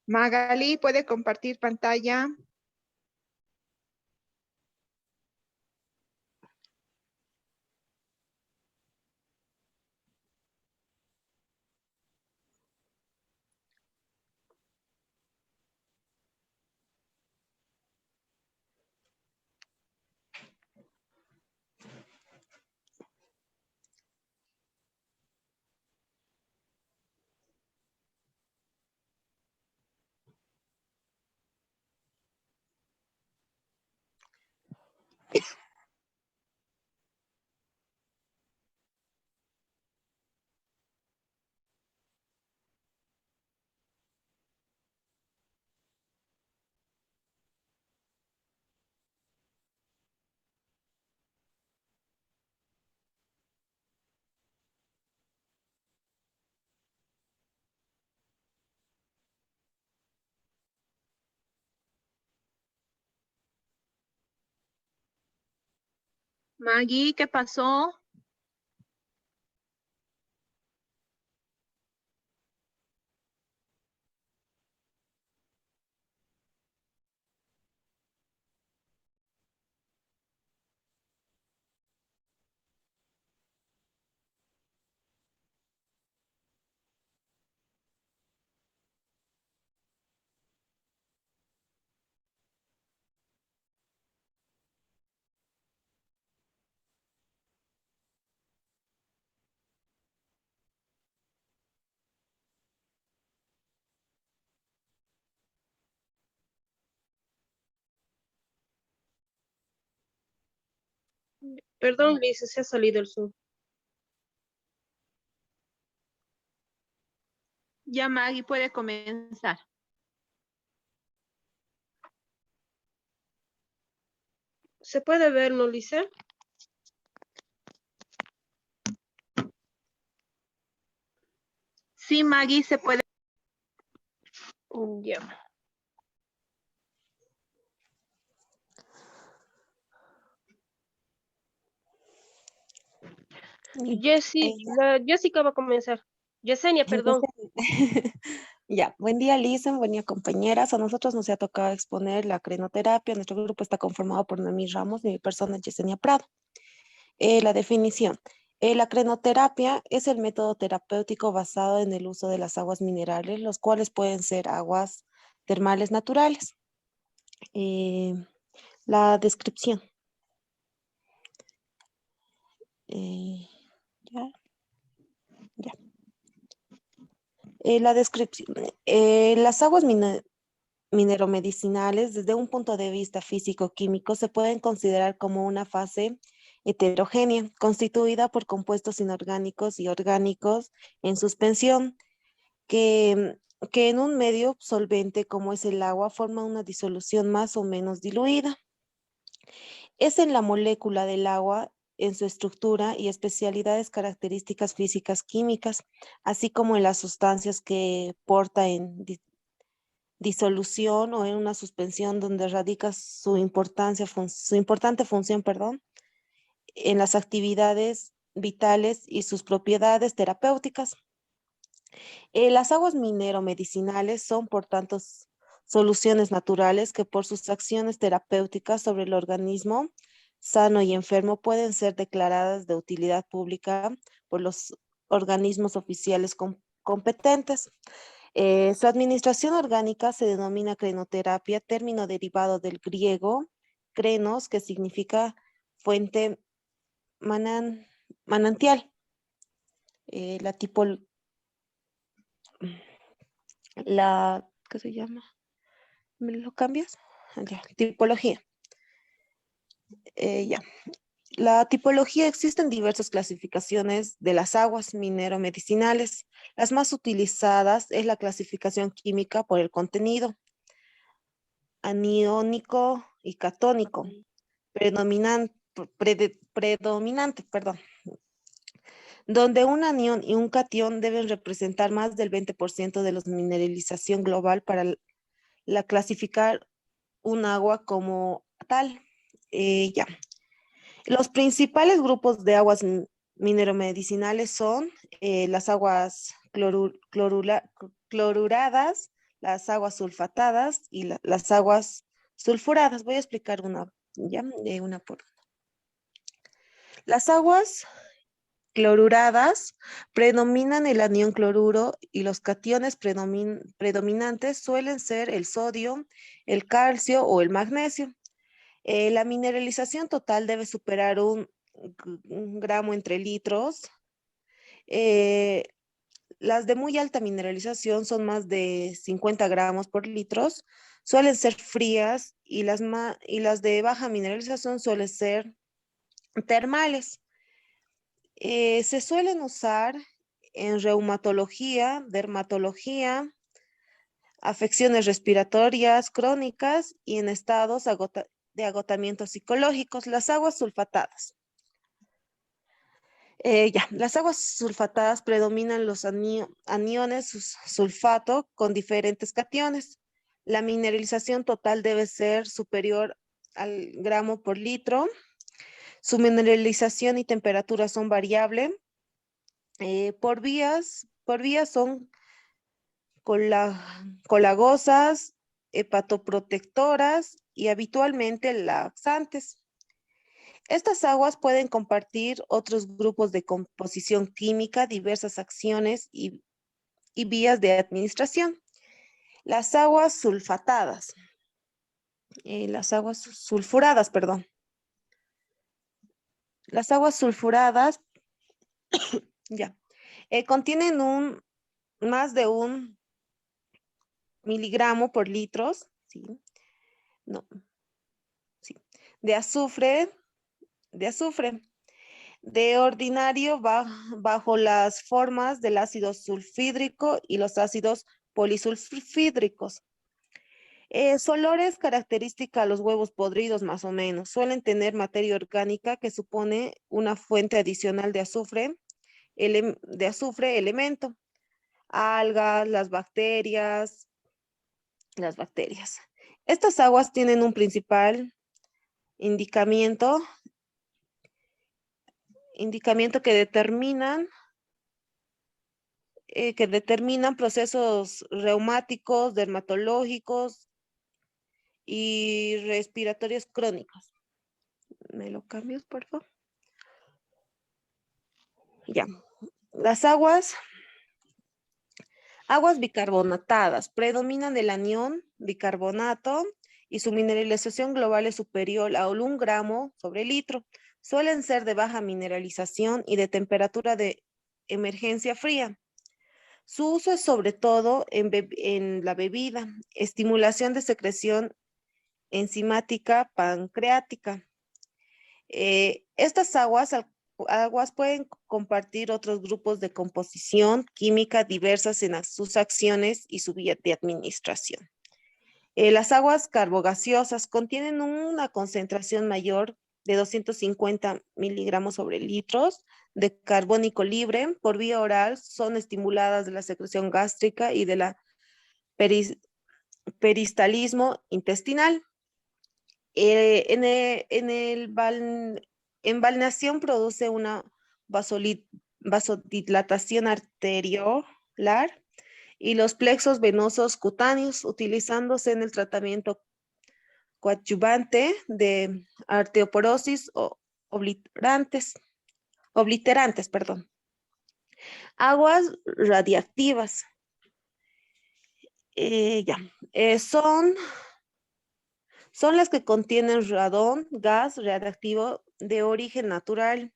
Magali puede compartir pantalla. Maggie, ¿qué pasó? Perdón, Liz, se ha salido el Zoom. Ya Maggie puede comenzar. ¿Se puede ver, no, Lisa? Sí, Maggie, se puede. Ya. Jessica va a comenzar. Yesenia, perdón. Ya, buen día, Lisa, buen día, compañeras. A nosotros nos ha tocado exponer la crenoterapia. Nuestro grupo está conformado por Noemí Ramos y mi persona, Yesenia Prado. La definición. La crenoterapia es el método terapéutico basado en el uso de las aguas minerales, los cuales pueden ser aguas termales naturales. La descripción. Ya, ya. La descripción. Las aguas mineromedicinales, desde un punto de vista físico-químico, se pueden considerar como una fase heterogénea, constituida por compuestos inorgánicos y orgánicos en suspensión, que en un medio solvente como es el agua forma una disolución más o menos diluida. Es en la molécula del agua, en su estructura y especialidades características físicas químicas, así como en las sustancias que porta en disolución o en una suspensión donde radica su importante función, perdón, en las actividades vitales y sus propiedades terapéuticas. Las aguas mineromedicinales son, por tanto, soluciones naturales que por sus acciones terapéuticas sobre el organismo sano y enfermo pueden ser declaradas de utilidad pública por los organismos oficiales competentes. Su administración orgánica se denomina crenoterapia, término derivado del griego krenos, que significa fuente manantial. La tipo, ¿qué se llama? ¿Me lo cambias? Ya, tipología. Ya. La tipología, existen diversas clasificaciones de las aguas mineromedicinales. Las más utilizadas es la clasificación química por el contenido aniónico y catónico, predominante, perdón, donde un anión y un catión deben representar más del 20% de la mineralización global para la clasificar un agua como tal. Ya. Los principales grupos de aguas mineromedicinales son las aguas cloruradas, las aguas sulfatadas y las aguas sulfuradas. Voy a explicar una, ya, de una por una. Las aguas cloruradas predominan el anión cloruro y los cationes predominantes suelen ser el sodio, el calcio o el magnesio. La mineralización total debe superar un gramo entre litros. Eh, las de muy alta mineralización son más de 50 gramos por litros, suelen ser frías y las de baja mineralización suelen ser termales. Se suelen usar en reumatología, dermatología, afecciones respiratorias crónicas y en estados de agotamiento psicológicos. Las aguas sulfatadas. Las aguas sulfatadas predominan los aniones sulfato con diferentes cationes. La mineralización total debe ser superior al gramo por litro. Su mineralización y temperatura son variables. Por vías son colagosas, hepatoprotectoras y habitualmente laxantes. Estas aguas pueden compartir otros grupos de composición química, diversas acciones y vías de administración. Las aguas sulfatadas, las aguas sulfuradas, perdón. Las aguas sulfuradas contienen más de 1 miligramo por litros, ¿sí? No, sí, de azufre. De ordinario bajo las formas del ácido sulfídrico y los ácidos polisulfídricos. Olores característica a los huevos podridos más o menos. Suelen tener materia orgánica que supone una fuente adicional de azufre elemento. Algas, las bacterias. Estas aguas tienen un principal indicamiento que determinan procesos reumáticos, dermatológicos y respiratorios crónicos. ¿Me lo cambias, por favor? Ya. Las aguas bicarbonatadas predominan el anión bicarbonato y su mineralización global es superior a 1 gramo sobre litro. Suelen ser de baja mineralización y de temperatura de emergencia fría. Su uso es sobre todo en la bebida, estimulación de secreción enzimática pancreática. Estas aguas pueden compartir otros grupos de composición química diversas en sus acciones y su vía de administración. Las aguas carbogaseosas contienen una concentración mayor de 250 miligramos sobre litros de carbónico libre por vía oral, son estimuladas de la secreción gástrica y de la peristalismo intestinal. En balneación produce una vasodilatación arteriolar y los plexos venosos cutáneos, utilizándose en el tratamiento coadyuvante de arterioporosis o obliterantes. Aguas radiactivas. Son las que contienen radón, gas radiactivo de origen natural,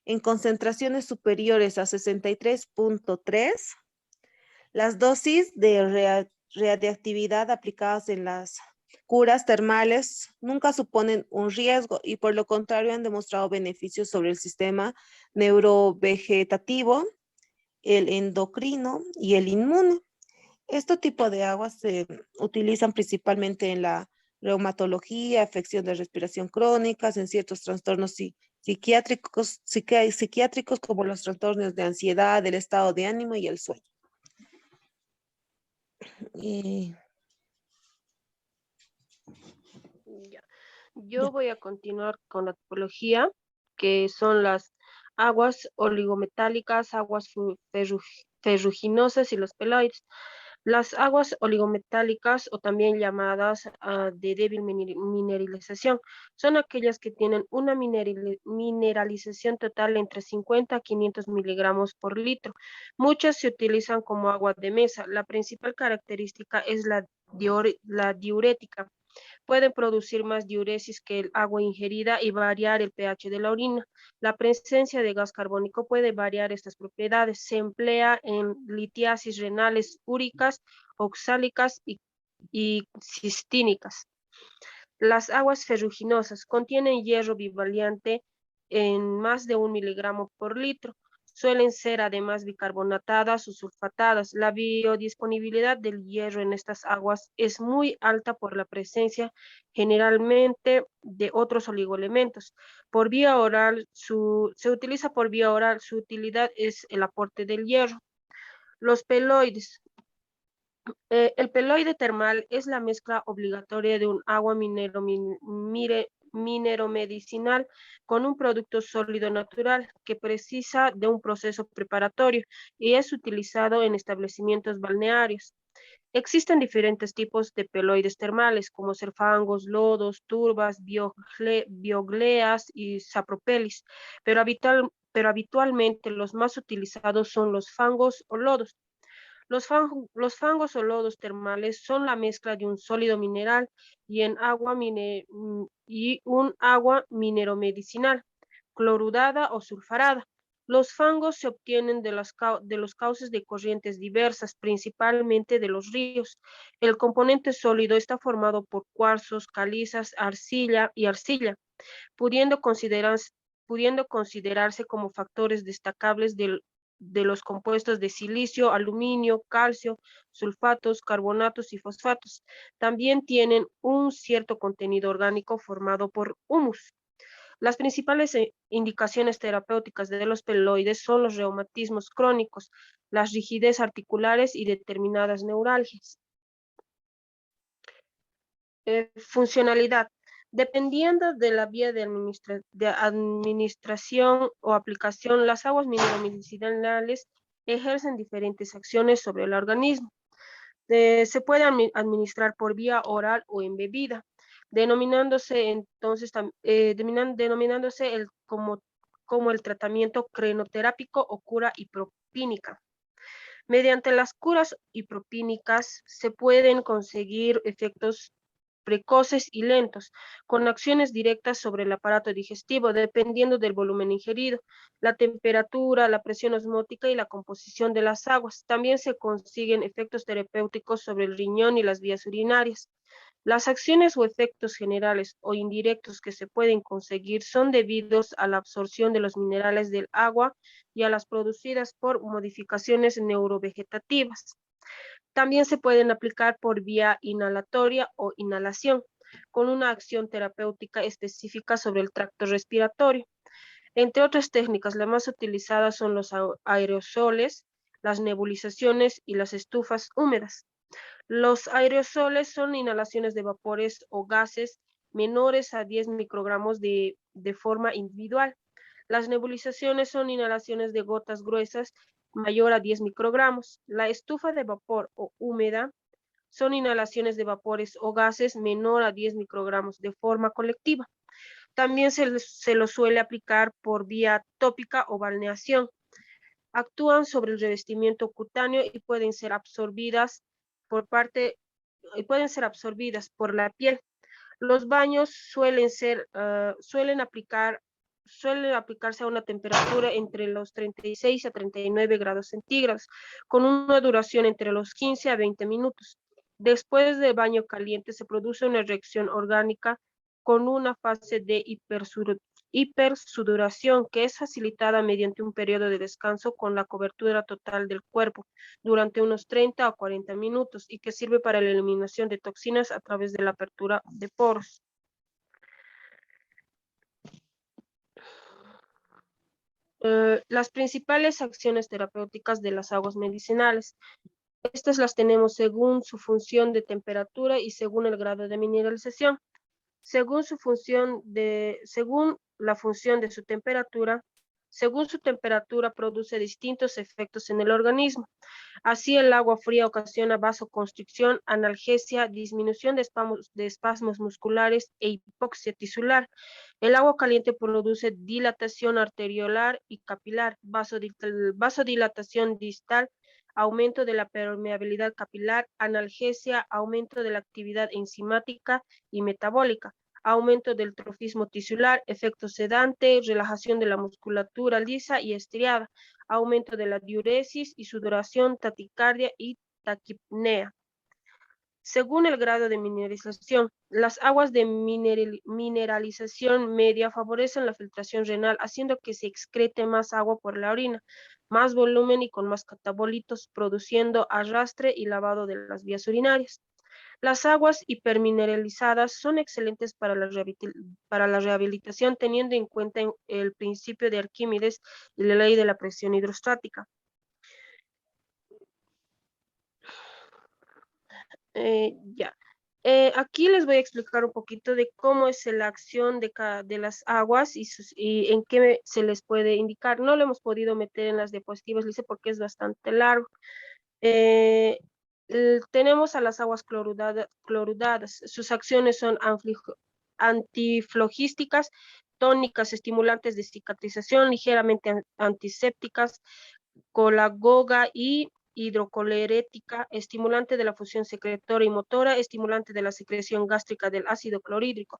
en concentraciones superiores a 63.3. Las dosis de radiactividad aplicadas en las curas termales nunca suponen un riesgo y por lo contrario han demostrado beneficios sobre el sistema neurovegetativo, el endocrino y el inmune. Este tipo de aguas se utilizan principalmente en la reumatología, afecciones de respiración crónicas, en ciertos trastornos psiquiátricos como los trastornos de ansiedad, el estado de ánimo y el sueño. Yo voy a continuar con la tipología, que son las aguas oligometálicas, aguas ferruginosas y los peloides. Las aguas oligometálicas o también llamadas de débil mineralización son aquellas que tienen una mineralización total entre 50 a 500 miligramos por litro. Muchas se utilizan como agua de mesa. La principal característica es la diurética. Pueden producir más diuresis que el agua ingerida y variar el pH de la orina. La presencia de gas carbónico puede variar estas propiedades. Se emplea en litiasis renales úricas, oxálicas y cistínicas. Las aguas ferruginosas contienen hierro bivariante en más de 1 miligramo por litro. Suelen ser además bicarbonatadas o sulfatadas. La biodisponibilidad del hierro en estas aguas es muy alta por la presencia generalmente de otros oligoelementos. Por vía oral, se utiliza por vía oral, su utilidad es el aporte del hierro. Los peloides. El peloide termal es la mezcla obligatoria de un agua mineromedicinal con un producto sólido natural que precisa de un proceso preparatorio y es utilizado en establecimientos balnearios. Existen diferentes tipos de peloides termales, como ser fangos, lodos, turbas, biogleas y sapropelis, pero habitualmente los más utilizados son los fangos o lodos. Los fangos o lodos termales son la mezcla de un sólido mineral y un agua mineromedicinal, clorudada o sulfarada. Los fangos se obtienen de los cauces de corrientes diversas, principalmente de los ríos. El componente sólido está formado por cuarzos, calizas, arcilla y arcilla, pudiendo considerarse como factores destacables de los compuestos de silicio, aluminio, calcio, sulfatos, carbonatos y fosfatos. También tienen un cierto contenido orgánico formado por humus. Las principales indicaciones terapéuticas de los peloides son los reumatismos crónicos, las rigidez articulares y determinadas neuralgias. Funcionalidad. Dependiendo de la vía de administración o aplicación, las aguas mineromedicinales ejercen diferentes acciones sobre el organismo. Se puede administrar por vía oral o en bebida, denominándose como el tratamiento crenoterápico o cura hipropínica. Mediante las curas hipropínicas se pueden conseguir efectos precoces y lentos, con acciones directas sobre el aparato digestivo, dependiendo del volumen ingerido, la temperatura, la presión osmótica y la composición de las aguas. También se consiguen efectos terapéuticos sobre el riñón y las vías urinarias. Las acciones o efectos generales o indirectos que se pueden conseguir son debidos a la absorción de los minerales del agua y a las producidas por modificaciones neurovegetativas. También se pueden aplicar por vía inhalatoria o inhalación, con una acción terapéutica específica sobre el tracto respiratorio. Entre otras técnicas, las más utilizadas son los aerosoles, las nebulizaciones y las estufas húmedas. Los aerosoles son inhalaciones de vapores o gases menores a 10 microgramos de forma individual. Las nebulizaciones son inhalaciones de gotas gruesas mayor a 10 microgramos. La estufa de vapor o húmeda son inhalaciones de vapores o gases menor a 10 microgramos de forma colectiva. También se lo suele aplicar por vía tópica o balneación. Actúan sobre el revestimiento cutáneo y pueden ser absorbidas por la piel. Los baños suelen aplicarse a una temperatura entre los 36 a 39 grados centígrados, con una duración entre los 15 a 20 minutos. Después del baño caliente se produce una reacción orgánica con una fase de hipersudoración que es facilitada mediante un periodo de descanso con la cobertura total del cuerpo durante unos 30 o 40 minutos y que sirve para la eliminación de toxinas a través de la apertura de poros. Las principales acciones terapéuticas de las aguas medicinales. Estas las tenemos según su función de temperatura y según el grado de mineralización. Según la función de su temperatura, Según su temperatura, produce distintos efectos en el organismo. Así, el agua fría ocasiona vasoconstricción, analgesia, disminución de espasmos musculares e hipoxia tisular. El agua caliente produce dilatación arteriolar y capilar, vasodilatación distal, aumento de la permeabilidad capilar, analgesia, aumento de la actividad enzimática y metabólica, aumento del trofismo tisular, efecto sedante, relajación de la musculatura lisa y estriada, aumento de la diuresis y sudoración, taquicardia y taquipnea. Según el grado de mineralización, las aguas de mineralización media favorecen la filtración renal, haciendo que se excrete más agua por la orina, más volumen y con más catabolitos, produciendo arrastre y lavado de las vías urinarias. Las aguas hipermineralizadas son excelentes para la rehabilitación, teniendo en cuenta el principio de Arquímedes y la ley de la presión hidrostática. Aquí les voy a explicar un poquito de cómo es la acción de las aguas y en qué se les puede indicar. No lo hemos podido meter en las diapositivas, Lice, porque es bastante largo. Tenemos a las aguas clorudadas. Sus acciones son antiflogísticas, tónicas, estimulantes de cicatrización, ligeramente antisépticas, colagoga y hidrocolerética, estimulante de la función secretora y motora, estimulante de la secreción gástrica del ácido clorhídrico.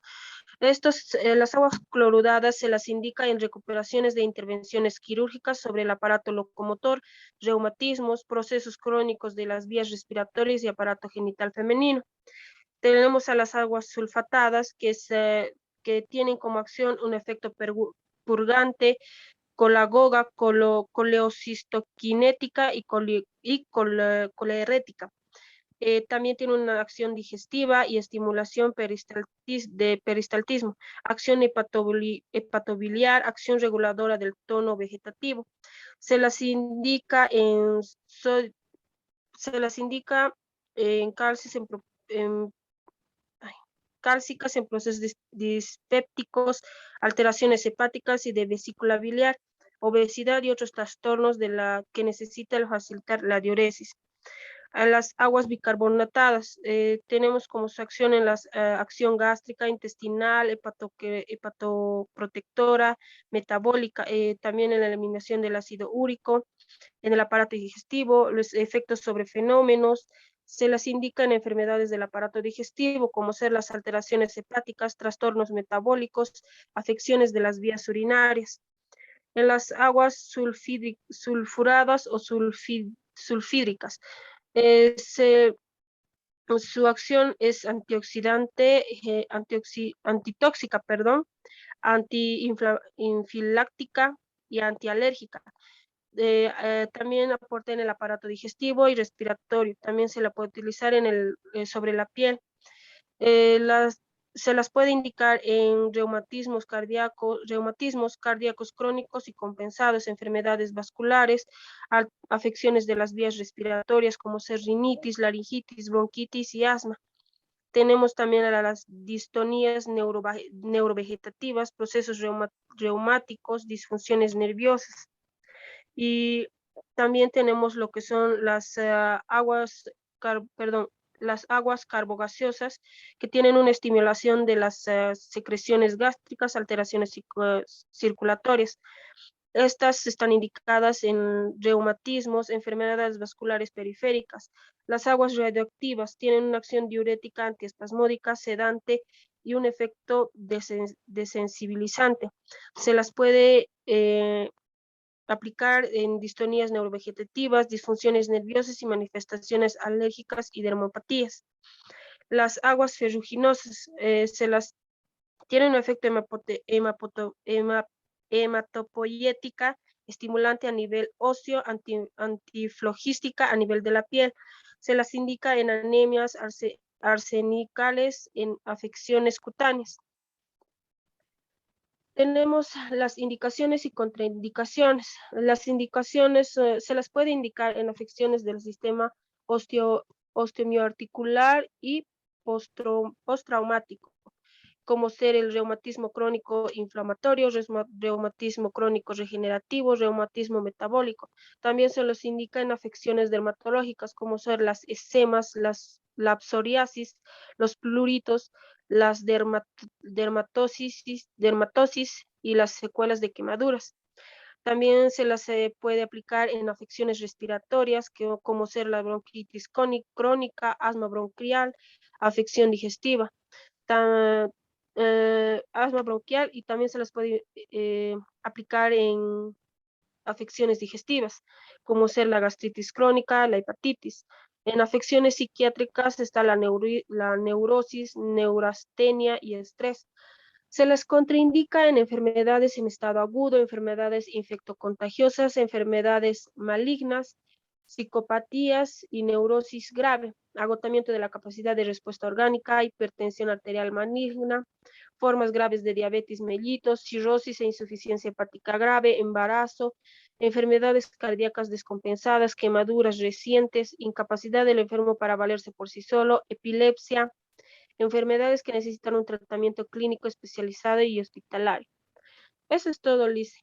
Las aguas clorudadas se las indica en recuperaciones de intervenciones quirúrgicas sobre el aparato locomotor, reumatismos, procesos crónicos de las vías respiratorias y aparato genital femenino. Tenemos a las aguas sulfatadas que tienen como acción un efecto purgante, colagoga, coleocistoquinética y colerética. También tiene una acción digestiva y estimulación de peristaltismo, acción hepatobiliar, acción reguladora del tono vegetativo. Se las indica en cálcicas, en procesos dispépticos, alteraciones hepáticas y de vesícula biliar, obesidad y otros trastornos de la que necesita facilitar la diuresis. A las aguas bicarbonatadas, tenemos como su acción en la acción gástrica, intestinal, hepatoprotectora, metabólica, también en la eliminación del ácido úrico, en el aparato digestivo, los efectos sobre fenómenos. Se las indica en enfermedades del aparato digestivo, como ser las alteraciones hepáticas, trastornos metabólicos, afecciones de las vías urinarias. En las aguas sulfuradas o sulfídricas, su acción es antioxidante, antitóxica, antiinfiláctica y antialérgica. También aporta en el aparato digestivo y respiratorio. También se la puede utilizar sobre la piel. Se las puede indicar en reumatismos cardíacos crónicos y compensados, enfermedades vasculares, afecciones de las vías respiratorias como ser rinitis, laringitis, bronquitis y asma. Tenemos también a las distonías neurovegetativas, procesos reumáticos, disfunciones nerviosas. Y también tenemos lo que son las aguas carbogaseosas, que tienen una estimulación de las secreciones gástricas, alteraciones circulatorias. Estas están indicadas en reumatismos, enfermedades vasculares periféricas. Las aguas radioactivas tienen una acción diurética, antiespasmódica, sedante y un efecto desensibilizante. Se las puede aplicar en distonías neurovegetativas, disfunciones nerviosas y manifestaciones alérgicas y dermopatías. Las aguas ferruginosas tienen un efecto hematopoyética, estimulante a nivel óseo, antiflogística a nivel de la piel. Se las indica en anemias arsenicales, en afecciones cutáneas. Tenemos las indicaciones y contraindicaciones. Las indicaciones se las puede indicar en afecciones del sistema osteomioarticular y postraumático. como ser el reumatismo crónico inflamatorio, reumatismo crónico regenerativo, reumatismo metabólico. También se los indica en afecciones dermatológicas, como ser las eczemas, la psoriasis, los pluritos, las dermatosis y las secuelas de quemaduras. También se las puede aplicar en afecciones respiratorias, como ser la bronquitis crónica, asma bronquial, afección digestiva. Asma bronquial, y también se las puede aplicar en afecciones digestivas, como ser la gastritis crónica, la hepatitis. En afecciones psiquiátricas está la neurosis, neurastenia y estrés. Se les contraindica en enfermedades en estado agudo, enfermedades infectocontagiosas, enfermedades malignas, psicopatías y neurosis grave, agotamiento de la capacidad de respuesta orgánica, hipertensión arterial maligna, formas graves de diabetes mellitus, cirrosis e insuficiencia hepática grave, embarazo, enfermedades cardíacas descompensadas, quemaduras recientes, incapacidad del enfermo para valerse por sí solo, epilepsia, enfermedades que necesitan un tratamiento clínico especializado y hospitalario. Eso es todo, Liz.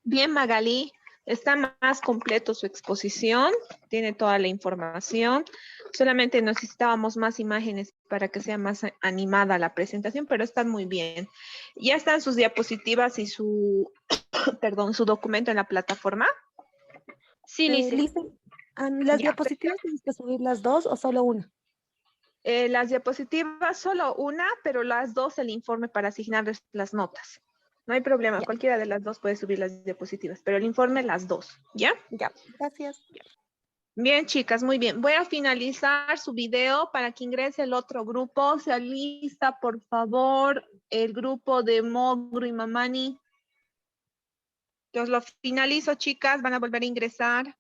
Bien, Magalí, está más completo su exposición, tiene toda la información. Solamente necesitábamos más imágenes para que sea más animada la presentación, pero están muy bien. Ya están sus diapositivas y su, perdón, su documento en la plataforma. Sí, Liz. ¿Las Ya, diapositivas tienes que subir las dos o solo una? Las diapositivas, solo una, pero las dos el informe para asignarles las notas. No hay problema, Ya. cualquiera de las dos puede subir las diapositivas, pero el informe las dos, ¿ya? Ya, gracias. Bien, chicas, muy bien. Voy a finalizar su video para que ingrese el otro grupo. Se alista, por favor, el grupo de Mogru y Mamani. Que os lo finalizo, chicas, van a volver a ingresar.